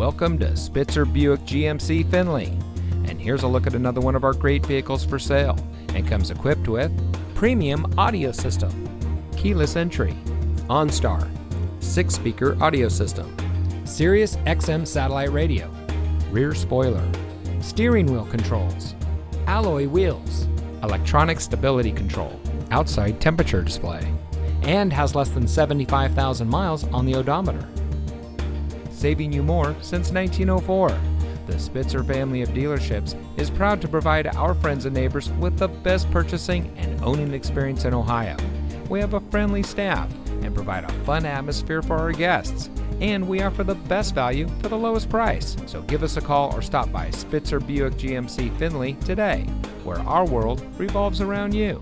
Welcome to Spitzer Buick GMC Findlay. And here's a look at another one of our great vehicles for sale, and comes equipped with premium audio system, keyless entry, OnStar, 6-speaker audio system, Sirius XM satellite radio, rear spoiler, steering wheel controls, alloy wheels, electronic stability control, outside temperature display, and has less than 75,000 miles on the odometer. Saving you more since 1904. The Spitzer family of dealerships is proud to provide our friends and neighbors with the best purchasing and owning experience in Ohio. We have a friendly staff and provide a fun atmosphere for our guests. And we offer the best value for the lowest price. So give us a call or stop by Spitzer Buick GMC Findlay today, where our world revolves around you.